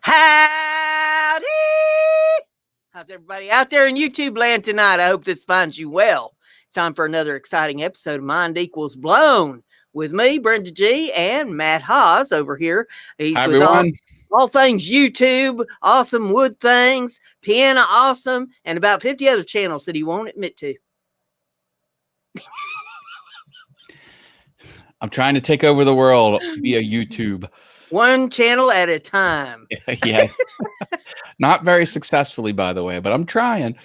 Howdy! How's everybody out there in YouTube land tonight? I hope this finds you well. It's time for another exciting episode of Mind Equals Blown with me, BrendaG and Matt Haas over here. He's Hi, with everyone. all things YouTube, awesome wood things, piano awesome, and about 50 other channels that he won't admit to. I'm trying to take over the world via YouTube. One channel at a time. Yes. Not very successfully, by the way, but I'm trying.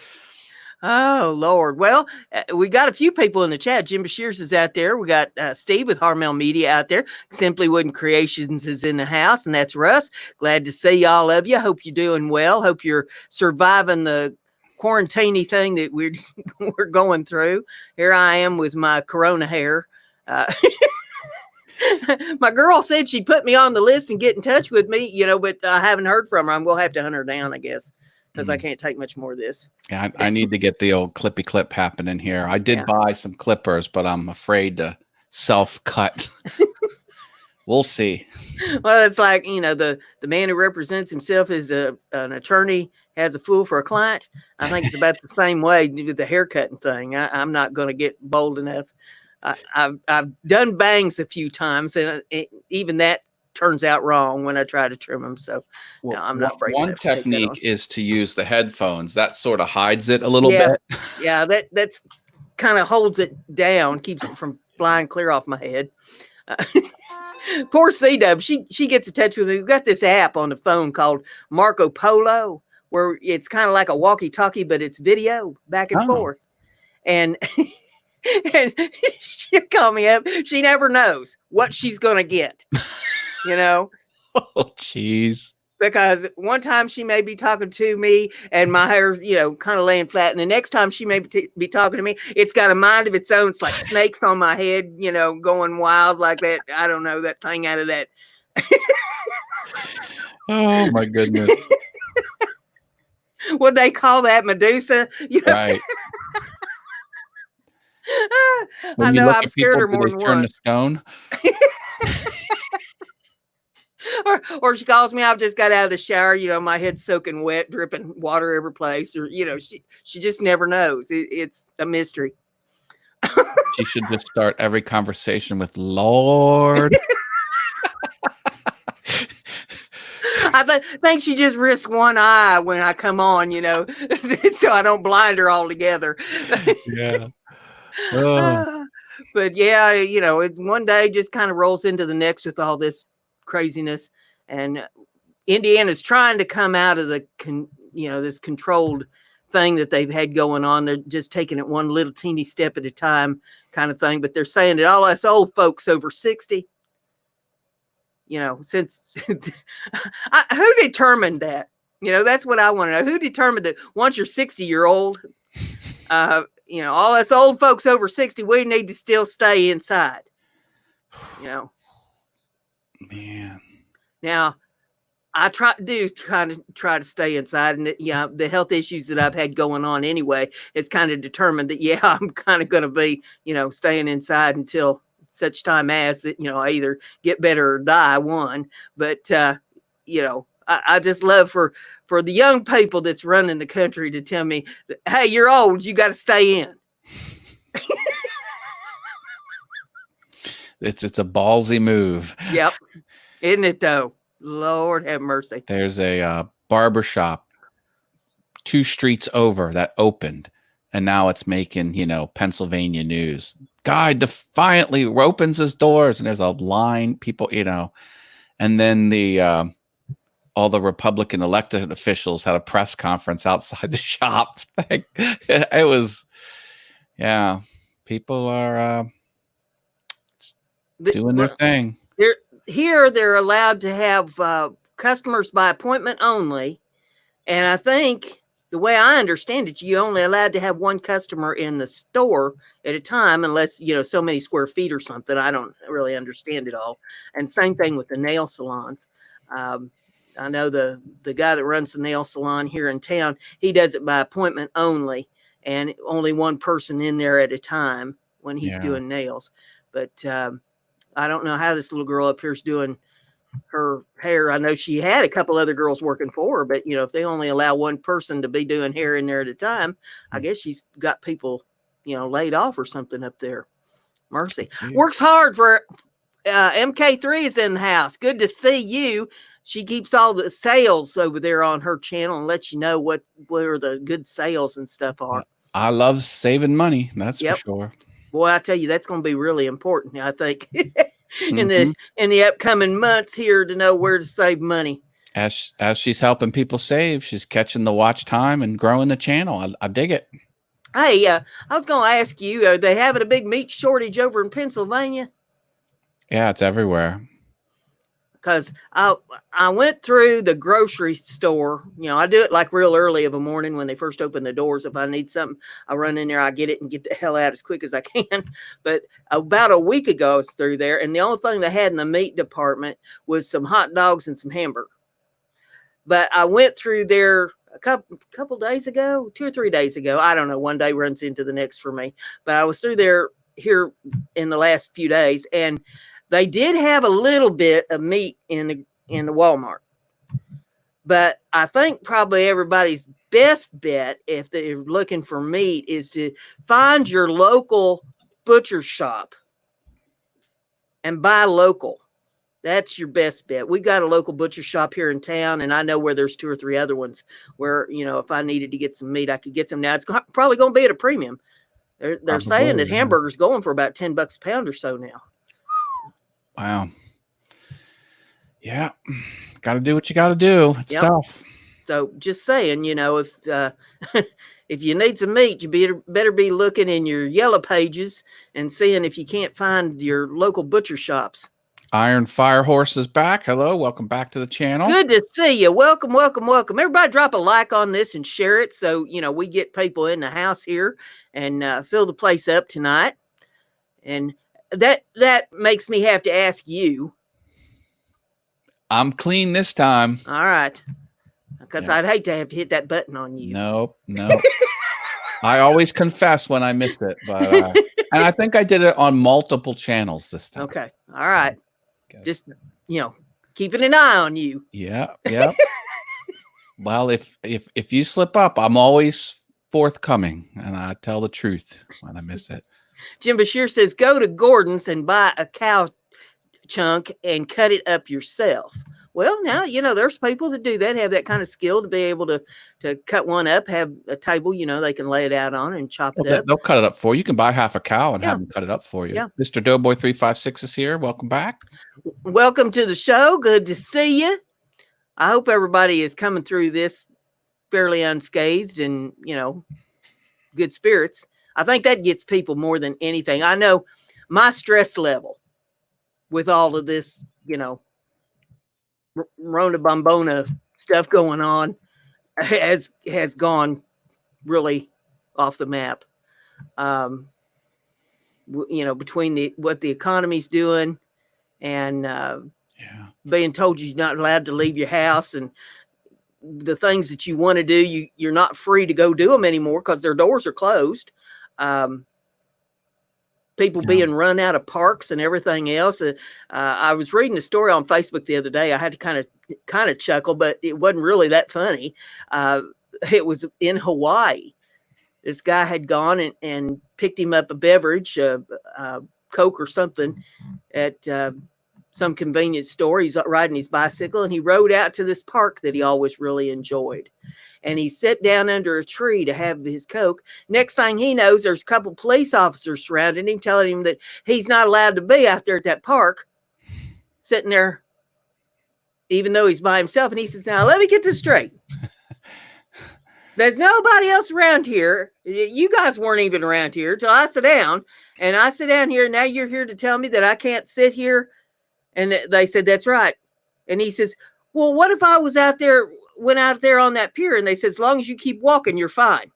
Oh, Lord. Well, we got a few people in the chat. Jim Bashirs is out there. We got Steve with Harmel Media out there. Simply Wooden Creations is in the house, and that's Russ. Glad to see all of you. Hope you're doing well. Hope you're surviving the quarantine thing that we're going through. Here I am with my corona hair. My girl said she'd put me on the list and get in touch with me, but I haven't heard from her. I'm going to have to hunt her down, I guess, because I can't take much more of this. Yeah, I need to get the old clippy clip happening here. I did buy some clippers, but I'm afraid to self-cut. We'll see. Well, it's like, the man who represents himself as an attorney has a fool for a client. I think it's about the same way with the haircutting thing. I'm not going to get bold enough. I've done bangs a few times, and even that turns out wrong when I try to trim them. So no, I'm not breaking. One technique is to use the headphones. That sort of hides it a little bit. Yeah, that's kind of holds it down, keeps it from flying clear off my head. Poor C-Dub, she gets in touch with me. We've got this app on the phone called Marco Polo, where it's kind of like a walkie-talkie, but it's video back and forth. And she'll call me up. She never knows what she's going to get, Oh, jeez. Because one time she may be talking to me and my hair, kind of laying flat. And the next time she may be talking to me, it's got a mind of its own. It's like snakes on my head, going wild like that. I don't know, that thing out of that. Oh, my goodness. What they call that, Medusa? Right. I know I've scared her more than turn once. to stone. Or she calls me, I've just got out of the shower, my head's soaking wet, dripping water every place. Or, she just never knows. It's a mystery. She should just start every conversation with Lord. I think she just risks one eye when I come on, so I don't blind her altogether. Yeah. But yeah, one day just kind of rolls into the next with all this craziness, and Indiana's trying to come out of the this controlled thing that they've had going on. They're just taking it one little teeny step at a time kind of thing, but they're saying that all us old folks over 60, since who determined that? That's what I want to know. Who determined that once you're 60-year-old, all us old folks over 60, we need to still stay inside. Man. Now, I try to stay inside, and the health issues that I've had going on anyway, it's kind of determined that I'm kind of going to be, staying inside until such time as that, I either get better or die one. But I just love for the young people that's running the country to tell me, hey, you're old, you got to stay in. It's a ballsy move. Yep. Isn't it though? Lord have mercy. There's a barbershop 2 streets over that opened, and now it's making, Pennsylvania news. Guy defiantly opens his doors, and there's a line, people, and then all the Republican elected officials had a press conference outside the shop. It was, people are doing their thing. They're allowed to have customers by appointment only. And I think the way I understand it, you're only allowed to have one customer in the store at a time, unless, so many square feet or something. I don't really understand it all. And same thing with the nail salons. I know the guy that runs the nail salon here in town, he does it by appointment only, and only one person in there at a time when he's doing nails. But I don't know how this little girl up here is doing her hair. I know she had a couple other girls working for her, but if they only allow one person to be doing hair in there at a time, I guess she's got people, laid off or something up there. Mercy. Works hard for MK3 is in the house. Good to see you. She keeps all the sales over there on her channel and lets you know where the good sales and stuff are. I love saving money. That's for sure. Boy, I tell you, that's going to be really important, I think, in the upcoming months here to know where to save money. As she's helping people save, she's catching the watch time and growing the channel. I dig it. Hey, I was going to ask you, are they having a big meat shortage over in Pennsylvania? Yeah, it's everywhere. Because I went through the grocery store. I do it like real early of a morning when they first open the doors. If I need something, I run in there, I get it and get the hell out as quick as I can. But about a week ago, I was through there, and the only thing they had in the meat department was some hot dogs and some hamburger. But I went through there a couple days ago, 2 or 3 days ago. I don't know. One day runs into the next for me. But I was through there here in the last few days, and they did have a little bit of meat in the Walmart. But I think probably everybody's best bet, if they're looking for meat, is to find your local butcher shop and buy local. That's your best bet. We got a local butcher shop here in town, and I know where there's 2 or 3 other ones where, if I needed to get some meat, I could get some. Now, it's probably going to be at a premium. They're saying that hamburger's going for about $10 a pound or so now. Wow. Yeah. Got to do what you got to do. It's tough. So just saying, if if you need some meat, you better be looking in your yellow pages and seeing if you can't find your local butcher shops. Iron Fire Horse is back. Hello. Welcome back to the channel. Good to see you. Welcome, welcome, welcome. Everybody drop a like on this and share it so, we get people in the house here and fill the place up tonight. And that makes me have to ask you. I'm clean this time. All right. Because I'd hate to have to hit that button on you. Nope. I always confess when I miss it, but and I think I did it on multiple channels this time. Okay. All right. Just, keeping an eye on you. Yeah. Well, if you slip up, I'm always forthcoming and I tell the truth when I miss it. Jim Bashir says, go to Gordon's and buy a cow chunk and cut it up yourself. Well, now, there's people that do that, have that kind of skill to be able to cut one up, have a table, they can lay it out on and chop it up. They'll cut it up for you. You can buy half a cow and have them cut it up for you. Yeah. Mr. Doughboy 356 is here. Welcome back. Welcome to the show. Good to see you. I hope everybody is coming through this fairly unscathed and, good spirits. I think that gets people more than anything. I know my stress level with all of this, Rona Bombona stuff going on has gone really off the map. Between what the economy's doing and being told you're not allowed to leave your house and the things that you want to do, you're not free to go do them anymore because their doors are closed. People being run out of parks and everything else. I was reading a story on Facebook the other day. I had to kind of chuckle, but it wasn't really that funny. It was in Hawaii. This guy had gone and picked him up a beverage, Coke or something, at some convenience store. He's riding his bicycle, and he rode out to this park that he always really enjoyed. And he sat down under a tree to have his Coke. Next thing he knows, there's a couple police officers surrounding him, telling him that he's not allowed to be out there at that park, sitting there, even though he's by himself. And he says, now, let me get this straight. There's nobody else around here. You guys weren't even around here till I sit down. And I sit down here, and now you're here to tell me that I can't sit here? And they said, that's right. And he says, well, what if I went out there on that pier? And they said, as long as you keep walking, you're fine.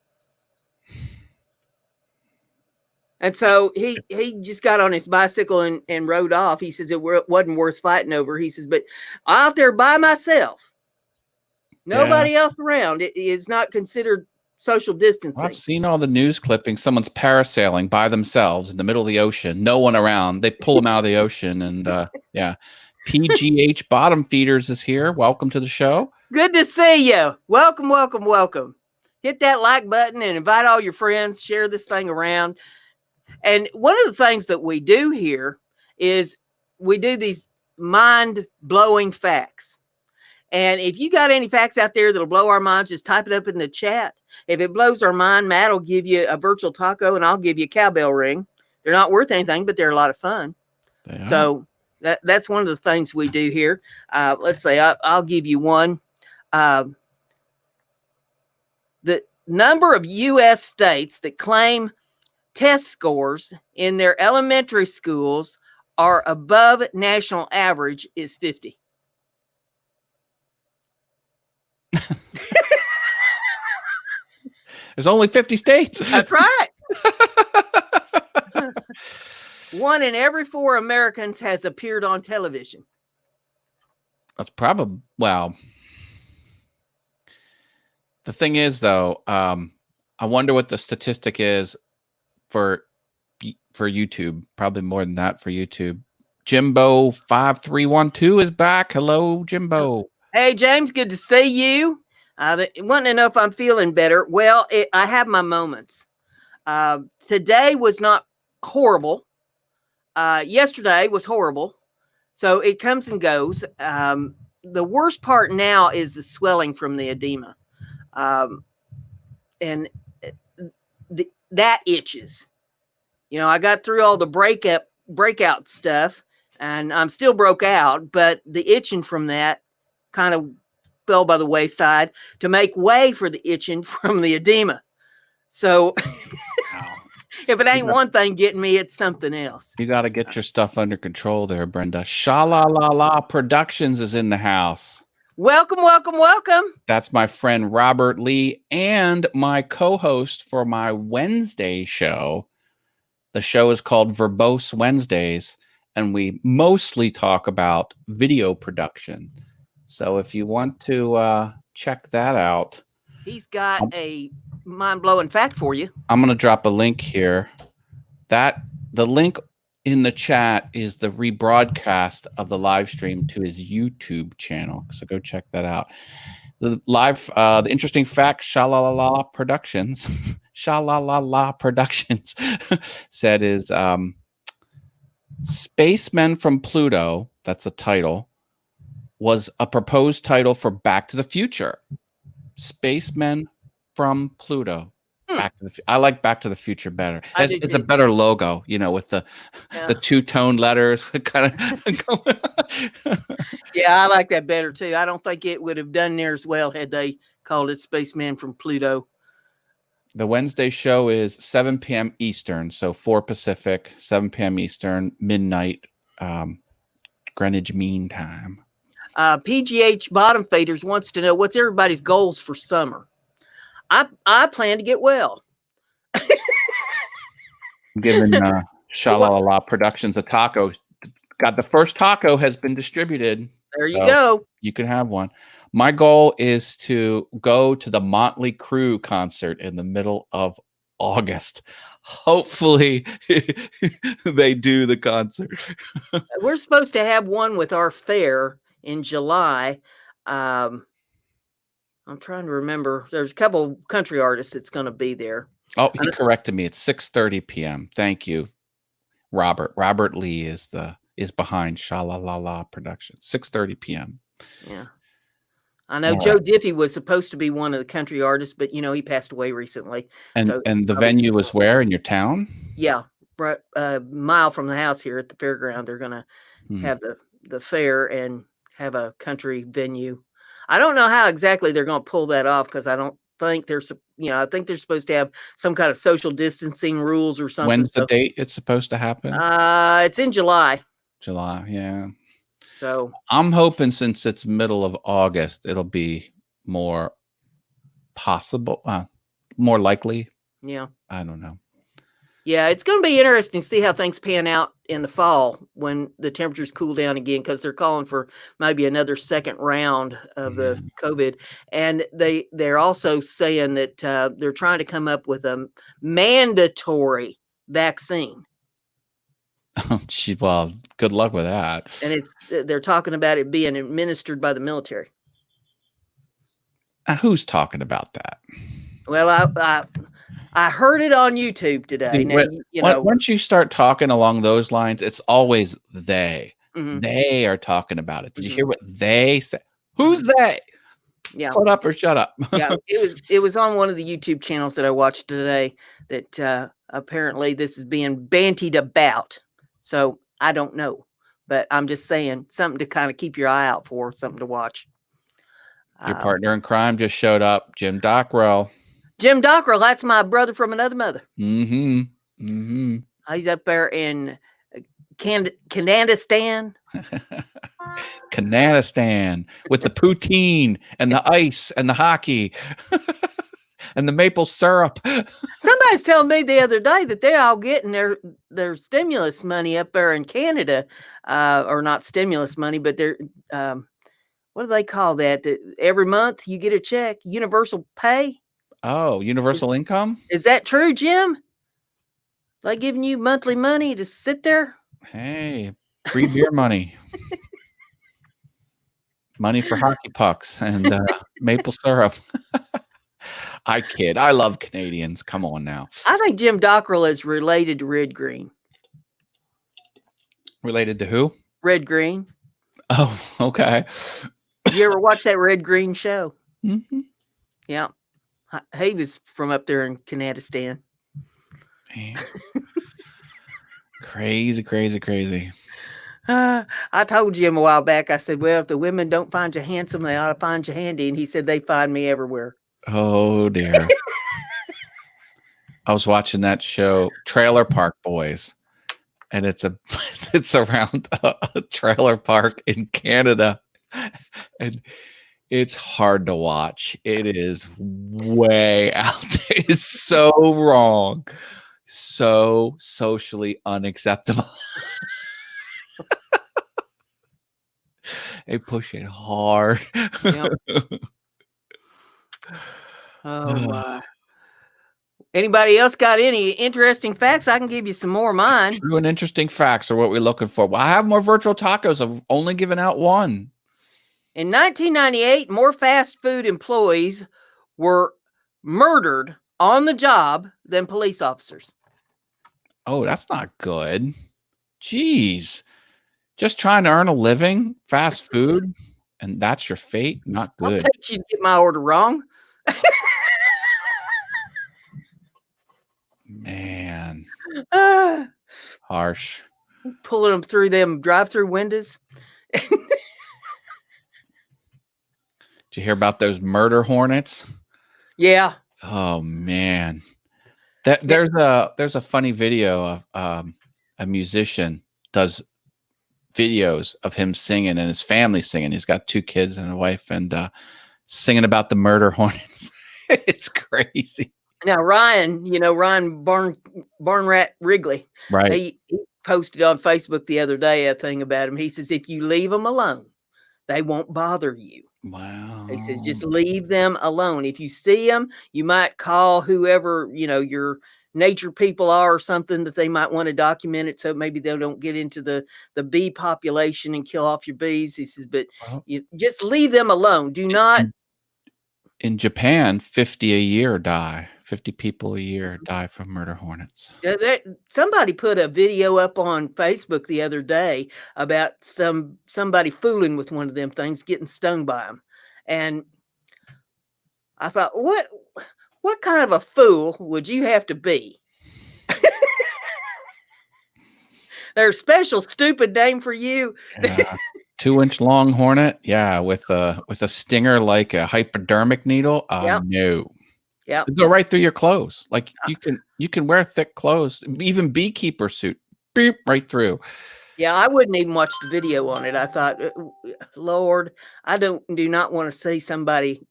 And so he just got on his bicycle and rode off. He says it wasn't worth fighting over. He says, but out there by myself, nobody else around, it is not considered social distancing. I've seen all the news clippings. Someone's parasailing by themselves in the middle of the ocean, no one around. They pull them out of the ocean, and PGH Bottom Feeders is here. Welcome to the show. Good to see you. Welcome, welcome, welcome. Hit that like button and invite all your friends. Share this thing around. And one of the things that we do here is we do these mind-blowing facts. And if you got any facts out there that'll blow our minds, just type it up in the chat. If it blows our mind, Matt will give you a virtual taco and I'll give you a cowbell ring. They're not worth anything, but they're a lot of fun. So that's one of the things we do here. Let's say I'll give you one. The number of U.S. states that claim test scores in their elementary schools are above national average is 50. There's only 50 states. That's right. 1 in every 4 Americans has appeared on television. That's probably, well, the thing is though, I wonder what the statistic is for YouTube. Probably more than that for YouTube. Jimbo 5312 is back. Hello, Jimbo. Hey, James, good to see you. Wanting to know if I'm feeling better. Well, I have my moments. Today was not horrible. Yesterday was horrible. So it comes and goes. The worst part now is the swelling from the edema. And that itches. You know, I got through all the breakout stuff and I'm still broke out, but the itching from that kind of fell by the wayside to make way for the itching from the edema. So if it ain't one thing getting me, it's something else. You got to get your stuff under control there, Brenda. Sha-la-la-la Productions is in the house. Welcome, welcome, welcome. That's my friend Robert Lee and my co-host for my Wednesday show. The show is called Verbose Wednesdays, and we mostly talk about video production. So if you want to check that out. He's got a mind-blowing fact for you. I'm going to drop a link here. The link in the chat is the rebroadcast of the live stream to his YouTube channel. So go check that out. The interesting fact, Sha-la-la-la Productions, Sha-la-la-la Productions said is Spacemen from Pluto, that's a title, was a proposed title for Back to the Future. Spacemen from Pluto. I like Back to the Future better. It's a better logo, you know, with the two-tone letters. Kind of. Yeah, I like that better too. I don't think it would have done near as well had they called it Spaceman from Pluto. The Wednesday show is 7 p.m. Eastern, so 4 Pacific, 7 p.m. Eastern, midnight, Greenwich Mean Time. PGH Bottom Feeders wants to know what's everybody's goals for summer. I plan to get well. Giving Sha-la-la-la Productions a taco. Got the first taco has been distributed. There you go. You can have one. My goal is to go to the Motley Crue concert in the middle of August. Hopefully they do the concert. We're supposed to have one with our fair in July. I'm trying to remember. There's a couple country artists that's going to be there. Oh, he corrected me. It's 6:30 p.m. Thank you, Robert. Robert Lee is behind Sha-la-la-la Productions. 6:30 p.m. Yeah. I know Joe Diffie was supposed to be one of the country artists, but you know, he passed away recently. And the venue was where in your town? Yeah, right, a mile from the house here at the fairground. They're going to have the fair and have a country venue. I don't know how exactly they're going to pull that off because I don't think there's, I think they're supposed to have some kind of social distancing rules or something. When's the date it's supposed to happen? It's in July. July, yeah. So I'm hoping since it's middle of August, it'll be more possible, more likely. Yeah. I don't know. Yeah, it's going to be interesting to see how things pan out in the fall when the temperatures cool down again, because they're calling for maybe another second round of the COVID. And they're also saying that they're trying to come up with a mandatory vaccine. Well, good luck with that. And they're talking about it being administered by the military. Who's talking about that? Well, I heard it on YouTube today. See, Now, once you start talking along those lines, it's always they. Mhm. They are talking about it. Did you hear what they said? Who's they? Yeah. Shut up or shut up. Yeah, it was on one of the YouTube channels that I watched today that apparently this is being bantied about. So I don't know, but I'm just saying something to kind of keep your eye out for, something to watch. Your partner in crime just showed up, Jim Dockrell. Jim Dockrell, that's my brother from another mother. Mm-hmm. Mm-hmm. He's up there in Kanadistan. Kanadistan with the poutine and the ice and the hockey and the maple syrup. Somebody's telling me the other day that they're all getting their stimulus money up there in Canada, or not stimulus money, but they're what do they call that? That every month you get a check, universal pay. Oh, universal income? Is that true, Jim? They giving you monthly money to sit there? Hey, free beer money. Money for hockey pucks and maple syrup. I kid. I love Canadians. Come on now. I think Jim Dockrell is related to Red Green. Related to who? Red Green. Oh, okay. Did you ever watch that Red Green show? Mm-hmm. Yeah. He was from up there in Kanadistan. Man. Crazy, crazy, crazy. I told Jim a while back, I said, well, if the women don't find you handsome, they ought to find you handy. And he said, they find me everywhere. Oh, dear. I was watching that show, Trailer Park Boys, and it's around a trailer park in Canada, and it's hard to watch. It is way out there. It is so wrong, so socially unacceptable. They push it hard. Yep. Oh, my. Anybody else got any interesting facts? I can give you some more of mine. True and interesting facts are what we're looking for. Well, I have more virtual tacos. I've only given out one. In 1998, more fast food employees were murdered on the job than police officers. Oh, that's not good. Jeez. Just trying to earn a living, fast food, and that's your fate? Not good. I'll take you to get my order wrong. Man. Harsh. Pulling them through them drive-through windows. Did you hear about those murder hornets? Yeah. Oh man. There's a funny video of a musician does videos of him singing and his family singing. He's got 2 kids and a wife and singing about the murder hornets. It's crazy. Now Ryan, Ryan Barnrat Wrigley, Right. He posted on Facebook the other day a thing about him. He says, if you leave them alone, they won't bother you. Wow. He says, just leave them alone. If you see them, you might call whoever, your nature people are or something that they might want to document it. So maybe they don't get into the bee population and kill off your bees. He says, but you just leave them alone. Do not. In Japan, 50 a year die. 50 people a year die from murder hornets. Somebody put a video up on Facebook the other day about somebody fooling with one of them things, getting stung by them. And I thought, what kind of a fool would you have to be? There's a special stupid name for you. 2-inch long hornet. Yeah. With a stinger like a hypodermic needle. Yep. No. Yeah. Go right through your clothes. Like you can wear thick clothes, even beekeeper suit, beep, right through. Yeah, I wouldn't even watch the video on it. I thought, Lord, I do not want to see somebody,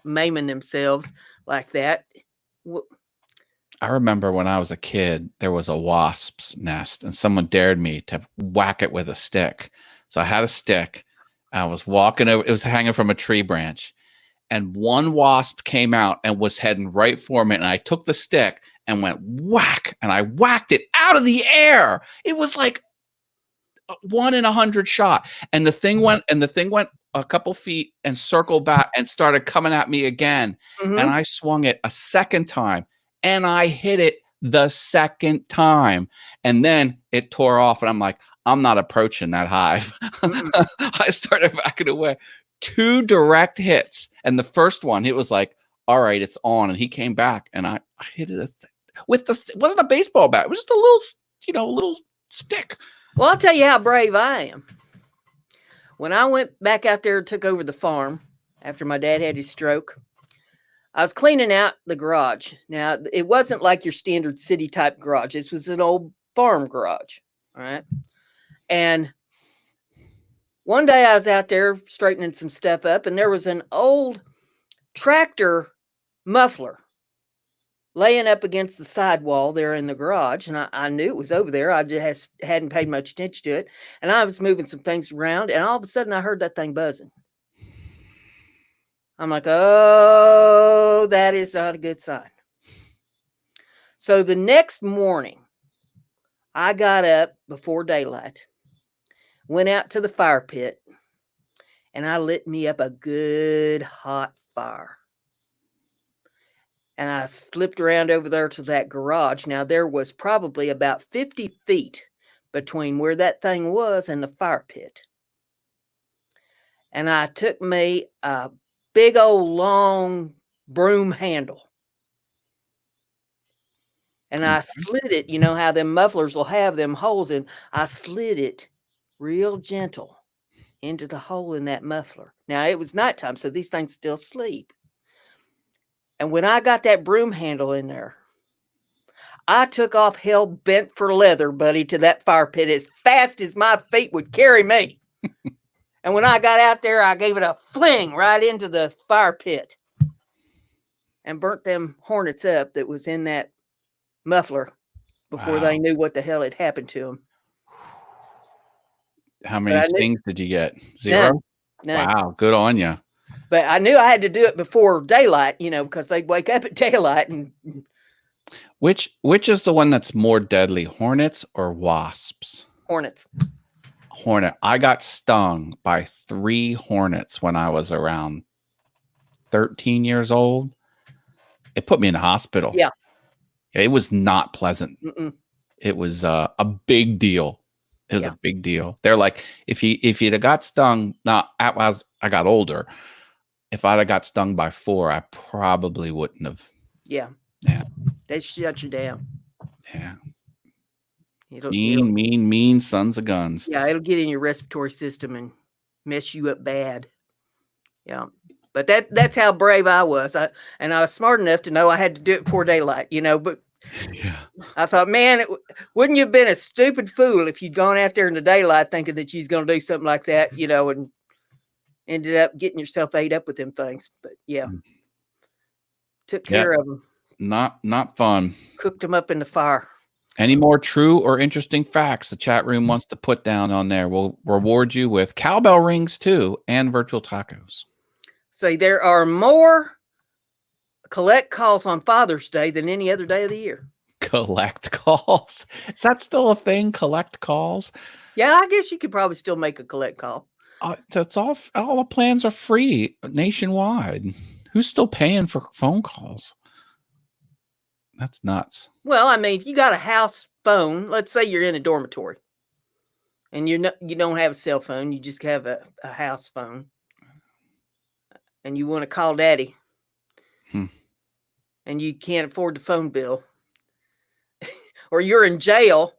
maiming themselves like that. I remember when I was a kid, there was a wasp's nest and someone dared me to whack it with a stick. So I had a stick. I was walking over, it was hanging from a tree branch. And one wasp came out and was heading right for me. And I took the stick and went whack, and I whacked it out of the air. It was like 1 in 100 shot, and the thing went a couple feet and circled back and started coming at me again. Mhm. And I swung it a second time, and I hit it the second time, and then it tore off, and I'm like, I'm not approaching that hive. I started backing away. 2 direct hits, and the first one, it was like, all right, it's on, and he came back, and I hit it with it wasn't a baseball bat, it was just a little stick. Well, I'll tell you how brave I am. When I went back out there and took over the farm after my dad had his stroke, I was cleaning out the garage. Now, it wasn't like your standard city type garage. This was an old farm garage. All right. And one day I was out there straightening some stuff up, and there was an old tractor muffler laying up against the sidewall there in the garage. And I knew it was over there. I just hadn't paid much attention to it. And I was moving some things around, and all of a sudden I heard that thing buzzing. I'm like, oh, that is not a good sign. So the next morning, I got up before daylight, went out to the fire pit, and I lit me up a good hot fire. And I slipped around over there to that garage. Now, there was probably about 50 feet between where that thing was and the fire pit. And I took me a big old long broom handle. And I slid it, you know how them mufflers will have them holes in. I slid it real gentle into the hole in that muffler. Now, it was nighttime, so these things still sleep. And when I got that broom handle in there, I took off hell bent for leather, buddy, to that fire pit as fast as my feet would carry me. And when I got out there, I gave it a fling right into the fire pit and burnt them hornets up that was in that muffler before they knew what the hell had happened to them. How many stings did you get? 0? None. Wow, good on you. But I knew I had to do it before daylight, because they'd wake up at daylight. And which is the one that's more deadly, hornets or wasps? Hornets. Hornet. I got stung by 3 hornets when I was around 13 years old. It put me in the hospital. Yeah. It was not pleasant. It was a big deal. It was a big deal. They're like, if you'd have got stung, as I got older, if I'd have got stung by 4, I probably wouldn't have. Yeah. They shut you down. Yeah. Mean sons of guns. Yeah, it'll get in your respiratory system and mess you up bad. Yeah. But that's how brave I was. And I was smart enough to know I had to do it before daylight, but I thought, man, wouldn't you have been a stupid fool if you'd gone out there in the daylight thinking that you's going to do something like that, and ended up getting yourself ate up with them things. But took care of them. Not fun. Cooked them up in the fire. Any more true or interesting facts the chat room wants to put down on there? We'll reward you with cowbell rings too and virtual tacos. Say there are more collect calls on Father's Day than any other day of the year. Collect calls? Is that still a thing? Collect calls? Yeah, I guess you could probably still make a collect call. It's all the plans are free nationwide. Who's still paying for phone calls? That's nuts. Well, I mean, if you got a house phone, let's say you're in a dormitory and you don't have a cell phone, you just have a house phone, and you want to call daddy and you can't afford the phone bill or you're in jail.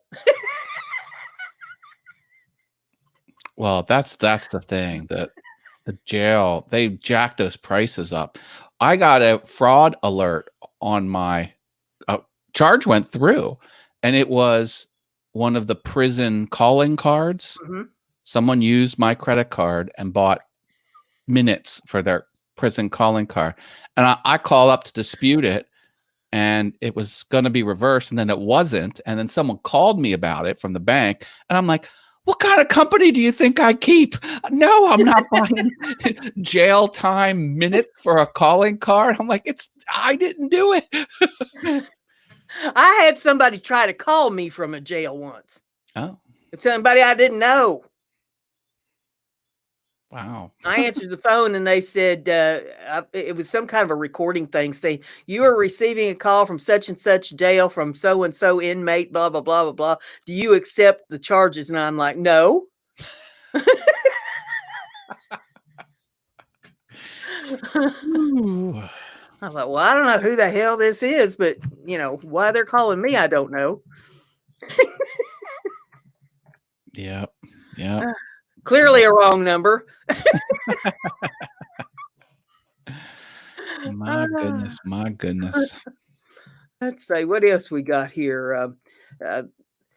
Well, that's the thing, that the jail, they jacked those prices up. I got a fraud alert on my charge went through, and it was one of the prison calling cards. Someone used my credit card and bought minutes for their prison calling card. And I called up to dispute it, and it was going to be reversed, and then it wasn't. And then someone called me about it from the bank, and I'm like, what kind of company do you think I keep? No, I'm not buying jail time minutes for a calling card. I'm like, I didn't do it. I had somebody try to call me from a jail once. Oh, It's somebody I didn't know. wow. I answered the phone and they said it was some kind of a recording thing saying you are receiving a call from such and such jail from so and so inmate, blah blah blah blah blah. Do you accept the charges? And I'm like, no. Ooh. I thought, well, I don't know who the hell this is, but why they're calling me, I don't know. Yep. Yep. Clearly a wrong number. My goodness. My goodness. Let's see what else we got here.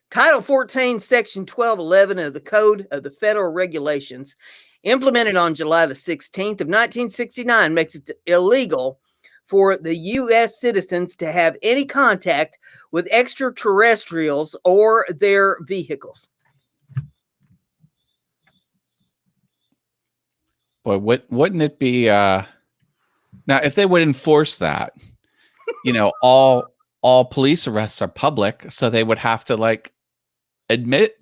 Title 14, Section 1211 of the Code of the Federal Regulations, implemented on July the 16th of 1969, makes it illegal for the U.S. citizens to have any contact with extraterrestrials or their vehicles. Boy, wouldn't it be now if they would enforce that, all police arrests are public, so they would have to like admit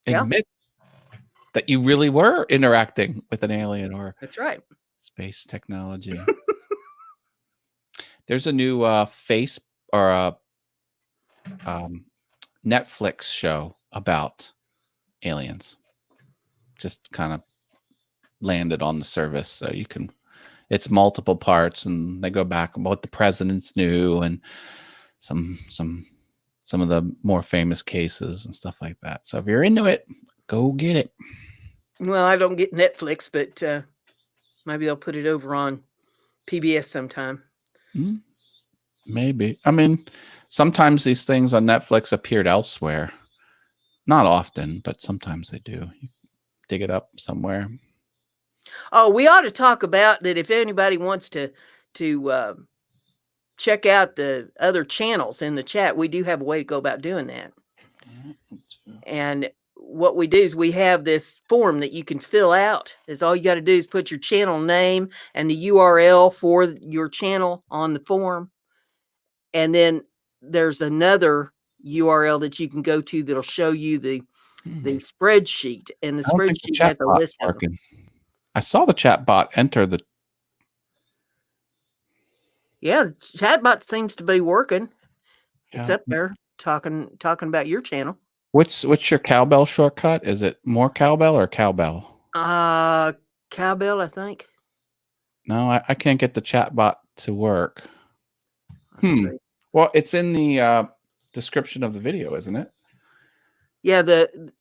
that you really were interacting with an alien or That's right. Space technology. There's a new face or Netflix show about aliens. Just kind of landed on the service, so you can. It's multiple parts, and they go back about what the presidents knew and some of the more famous cases and stuff like that. So if you're into it, go get it. Well, I don't get Netflix, but maybe they'll put it over on PBS sometime. Maybe. I mean, sometimes these things on Netflix appeared elsewhere. Not often, but sometimes they do. You dig it up somewhere. Oh, we ought to talk about that if anybody wants to check out the other channels in the chat. We do have a way to go about doing that. And what we do is we have this form that you can fill out. Is all you got to do is put your channel name and the URL for your channel on the form. And then there's another URL that you can go to that'll show you the spreadsheet. And the spreadsheet has a list of them. I saw the chat bot enter the. Yeah, the chat bot seems to be working. It's up there talking about your channel. What's your cowbell shortcut? Is it more cowbell or cowbell? Cowbell, I think. No, I can't get the chat bot to work. Well, it's in the description of the video, isn't it? Yeah, the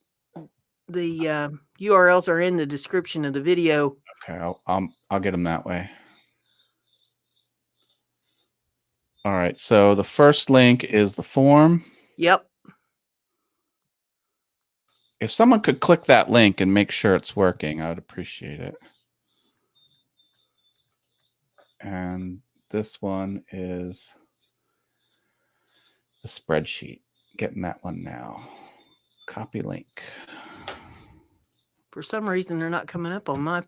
URLs are in the description of the video. Okay, I'll get them that way. All right, so the first link is the form. Yep. If someone could click that link and make sure it's working, I would appreciate it. And this one is the spreadsheet. Getting that one now. Copy link. For some reason, they're not coming up on my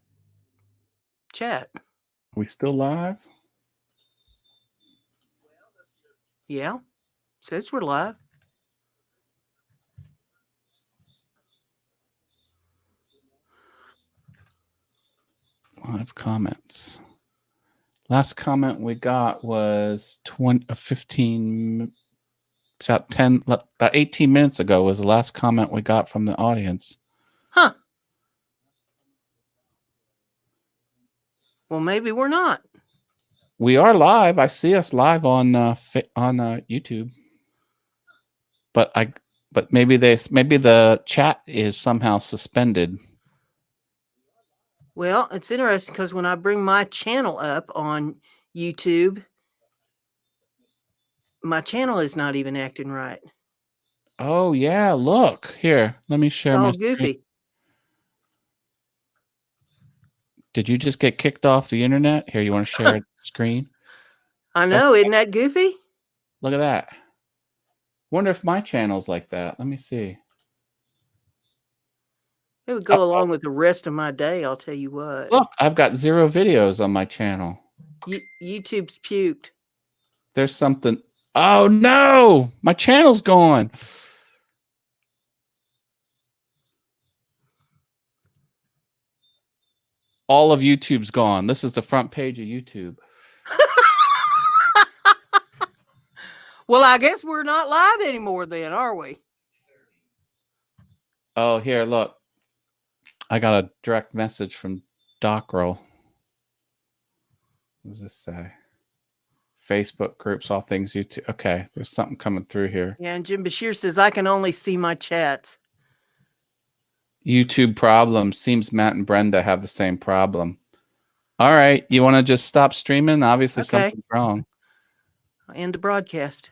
chat. Are we still live? Yeah. Says we're live. Live comments. Last comment we got was 15, about 18 minutes ago was the last comment we got from the audience. Huh. Well, maybe we're not. We are live. I see us live on YouTube. But maybe the chat is somehow suspended. Well, it's interesting because when I bring my channel up on YouTube, my channel is not even acting right. Oh yeah, look here. Let me share my goofy. Screen. Did you just get kicked off the internet? Here, you want to share the screen? I know, isn't that goofy? Look at that. Wonder if my channel's like that. Let me see. It would go along with the rest of my day, I'll tell you what. Look, I've got 0 videos on my channel. YouTube's puked. There's something. Oh no, my channel's gone. All of YouTube's gone. This is the front page of YouTube. Well, I guess we're not live anymore then, are we? Oh, here, look. I got a direct message from Dockrell. What does this say? Facebook groups, all things YouTube. Okay, there's something coming through here. Yeah, and Jim Bashir says, I can only see my chats. YouTube problems. Seems Matt and Brenda have the same problem. All right, you want to just stop streaming? Obviously, Okay. something's wrong. I'll end the broadcast.